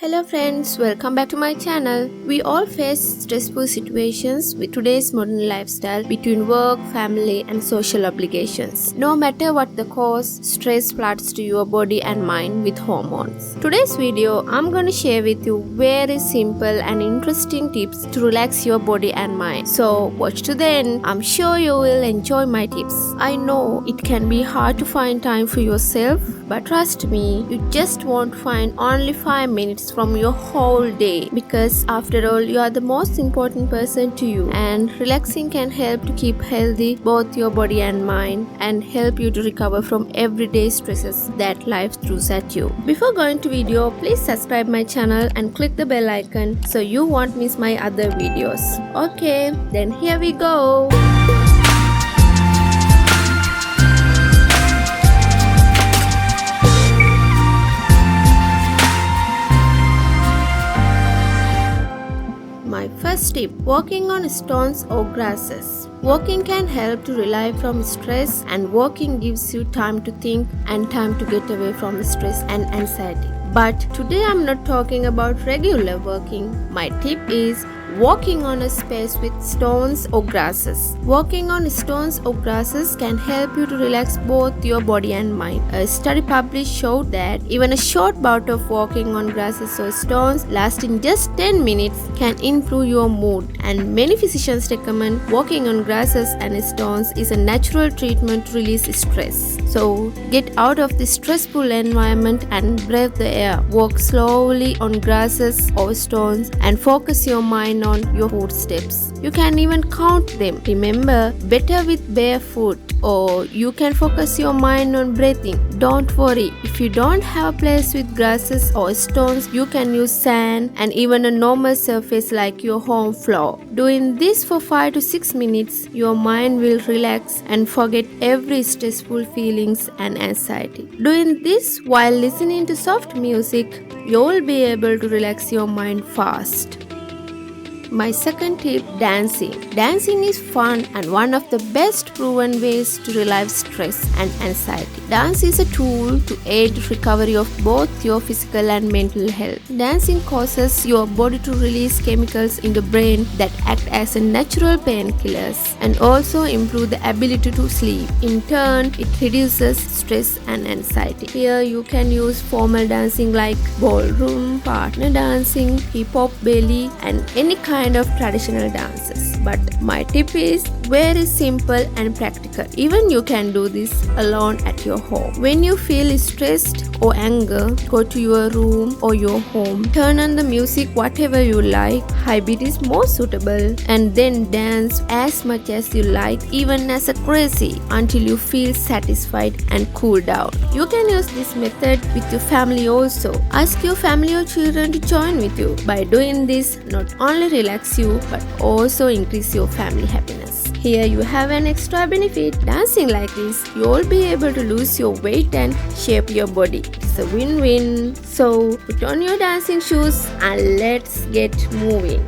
Hello friends, welcome back to my channel. We all face stressful situations with today's modern lifestyle between work, family and social obligations. No matter what the cause, stress floods to your body and mind with hormones. Today's video, I'm gonna share with you very simple and interesting tips to relax your body and mind. So watch to the end. I'm sure you will enjoy my tips. I know it can be hard to find time for yourself, but trust me, you just won't find only 5 minutes from your whole day, because after all you are the most important person to you, and relaxing can help to keep healthy both your body and mind and help you to recover from everyday stresses that life throws at you. Before going to video, please subscribe my channel and click the bell icon so you won't miss my other videos. Okay, then here we go. My first tip, walking on stones or grasses. Walking can help to relieve from stress, and walking gives you time to think and time to get away from stress and anxiety. But today I'm not talking about regular walking. My tip is walking on a space with stones or grasses. Walking on stones or grasses can help you to relax both your body and mind. A study published showed that even a short bout of walking on grasses or stones lasting just 10 minutes can improve your mood, and many physicians recommend walking on grasses and stones is a natural treatment to release stress. So get out of the stressful environment and breathe the air. Walk slowly on grasses or stones and focus your mind on your footsteps. You can even count them. Remember, better with barefoot, or you can focus your mind on breathing. Don't worry, if you don't have a place with grasses or stones, you can use sand and even a normal surface like your home floor. Doing this for 5 to 6 minutes, your mind will relax and forget every stressful feelings and anxiety. Doing this while listening to soft music, you will be able to relax your mind fast. My second tip, dancing. Dancing is fun and one of the best proven ways to relieve stress and anxiety. Dance is a tool to aid recovery of both your physical and mental health. Dancing causes your body to release chemicals in the brain that act as a natural painkillers and also improve the ability to sleep. In turn, it reduces stress and anxiety. Here you can use formal dancing like ballroom, partner dancing, hip-hop, belly and any kind of traditional dances. But my tip is very simple and practical. Even you can do this alone at your home. When you feel stressed or anger, go to your room or your home, turn on the music whatever you like, high beat is more suitable, and then dance as much as you like, even as a crazy, until you feel satisfied and cool down. You can use this method with your family also. Ask your family or children to join with you. By doing this, not only relax you but also increase your family happiness. Here you have an extra benefit. Dancing like this, you will be able to lose your weight and shape your body. It's a win-win. So put on your dancing shoes and let's get moving.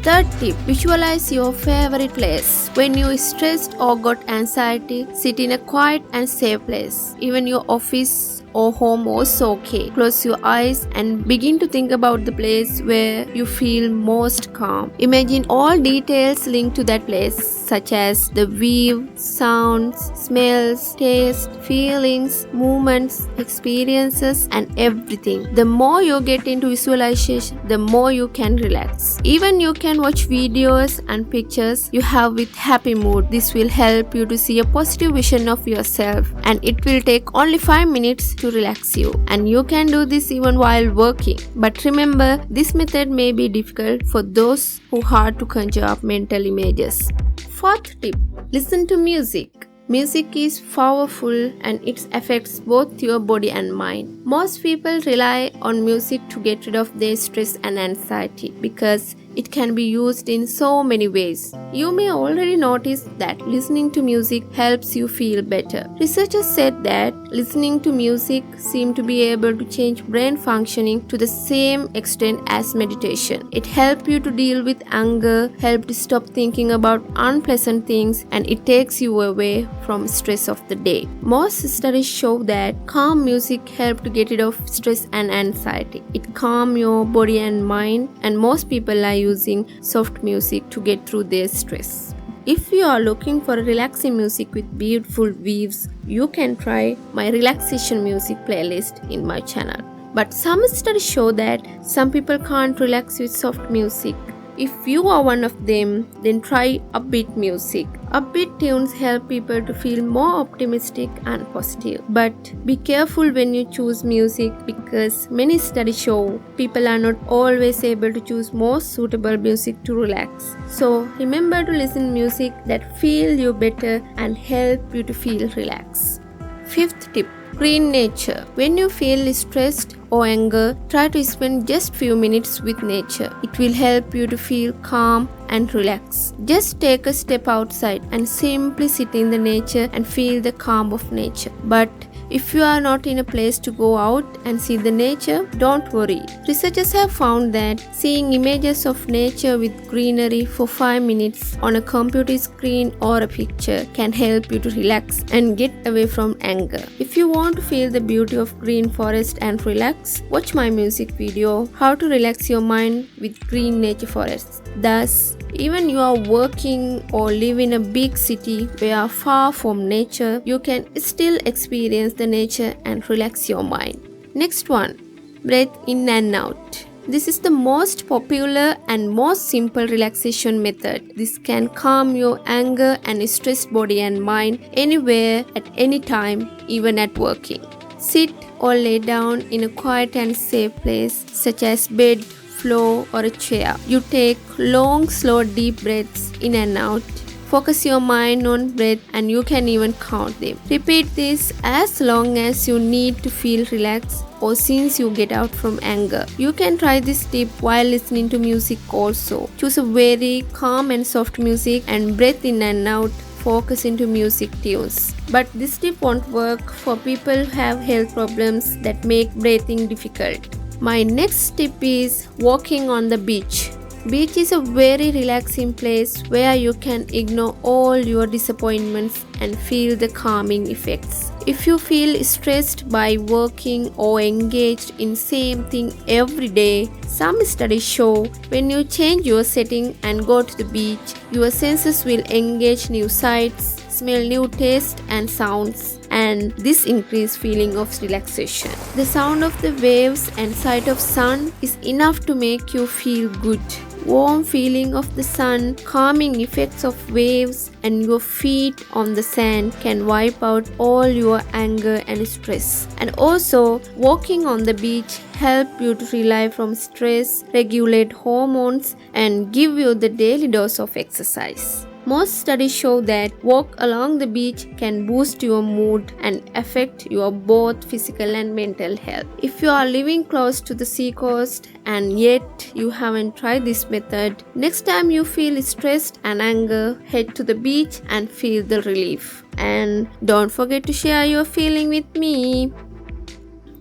Third tip, visualize your favorite place. When you're stressed or got anxiety, sit in a quiet and safe place. Even your office or home also okay. Close your eyes and begin to think about the place where you feel most calm. Imagine all details linked to that place, such as the view, sounds, smells, taste, feelings, movements, experiences and everything. The more you get into visualization, the more you can relax. Even you can watch videos and pictures you have with happy mood. This will help you to see a positive vision of yourself, and it will take only 5 minutes to relax you, and you can do this even while working. But remember, this method may be difficult for those who hard to conjure up mental images. Fourth tip, listen to music. Music is powerful and it affects both your body and mind. Most people rely on music to get rid of their stress and anxiety because It can be used in so many ways. You may already notice that listening to music helps you feel better. Researchers said that listening to music seemed to be able to change brain functioning to the same extent as meditation. It helps you to deal with anger, help to stop thinking about unpleasant things, and it takes you away from stress of the day. Most studies show that calm music helps to get rid of stress and anxiety. It calms your body and mind, and most people are using soft music to get through their stress. If you are looking for relaxing music with beautiful waves, you can try my relaxation music playlist in my channel. But some studies show that some people can't relax with soft music. If you are one of them, then try upbeat music. Upbeat tunes help people to feel more optimistic and positive. But be careful when you choose music, because many studies show people are not always able to choose most suitable music to relax. So remember to listen music that feel you better and help you to feel relaxed. Fifth tip. Green nature. When you feel stressed or anger, try to spend just few minutes with nature. It will help you to feel calm and relaxed. Just take a step outside and simply sit in the nature and feel the calm of nature. But if you are not in a place to go out and see the nature, don't worry. Researchers have found that seeing images of nature with greenery for 5 minutes on a computer screen or a picture can help you to relax and get away from anger. If you want to feel the beauty of green forest and relax, watch my music video, How to Relax Your Mind with Green Nature Forests. Thus, even you are working or live in a big city where you are far from nature, you can still experience the nature and relax your mind. Next one, breathe in and out. This is the most popular and most simple relaxation method. This can calm your anger and stressed body and mind anywhere at any time, even at working. Sit or lay down in a quiet and safe place such as bed, floor or a chair. You take long, slow, deep breaths in and out. Focus your mind on breath and you can even count them. Repeat this as long as you need to feel relaxed or since you get out from anger. You can try this tip while listening to music also. Choose a very calm and soft music and breathe in and out. Focus into music tunes. But this tip won't work for people who have health problems that make breathing difficult. My next tip is walking on the beach. Beach is a very relaxing place where you can ignore all your disappointments and feel the calming effects. If you feel stressed by working or engaged in same thing every day, some studies show when you change your setting and go to the beach, your senses will engage new sights, smell new tastes and sounds, and this increased feeling of relaxation. The sound of the waves and sight of sun is enough to make you feel good. Warm feeling of the sun, calming effects of waves, and your feet on the sand can wipe out all your anger and stress. And also, walking on the beach help you to relieve from stress, regulate hormones, and give you the daily dose of exercise. Most studies show that walk along the beach can boost your mood and affect your both physical and mental health. If you are living close to the seacoast and yet you haven't tried this method, next time you feel stressed and anger, head to the beach and feel the relief. And don't forget to share your feeling with me.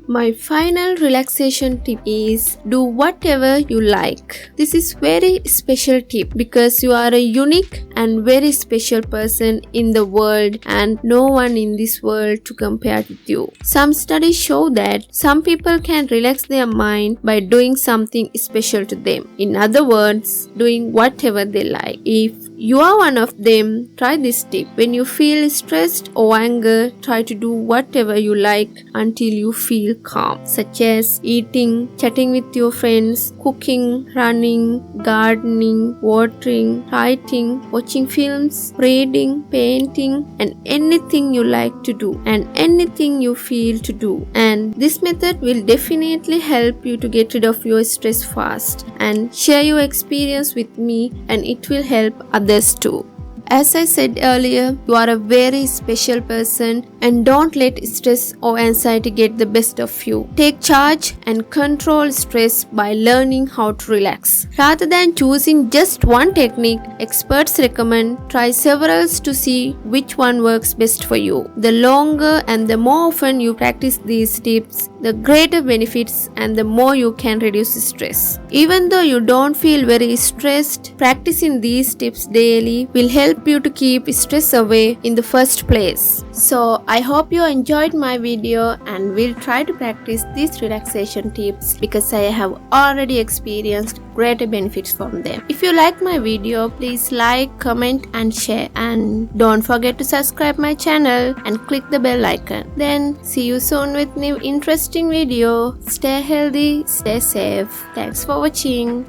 My final relaxation tip is do whatever you like. This is very special tip because you are a unique and very special person in the world and no one in this world to compare with you. Some studies show that some people can relax their mind by doing something special to them. In other words, doing whatever they like. If you are one of them, try this tip. When you feel stressed or anger, try to do whatever you like until you feel calm, such as eating, chatting with your friends, cooking, running, gardening, watering, writing, watching films, reading, painting, and anything you like to do and anything you feel to do. And this method will definitely help you to get rid of your stress fast. And share your experience with me and it will help others too. As I said earlier, you are a very special person and don't let stress or anxiety get the best of you. Take charge and control stress by learning how to relax. Rather than choosing just one technique, experts recommend try several to see which one works best for you. The longer and the more often you practice these tips, the greater benefits and the more you can reduce stress. Even though you don't feel very stressed, practicing these tips daily will help you to keep stress away in the first place. So I hope you enjoyed my video and will try to practice these relaxation tips because I have already experienced greater benefits from them. If you like my video, please like, comment and share, and don't forget to subscribe my channel and click the bell icon. Then see you soon with new interesting video. Stay healthy, stay safe. Thanks for watching.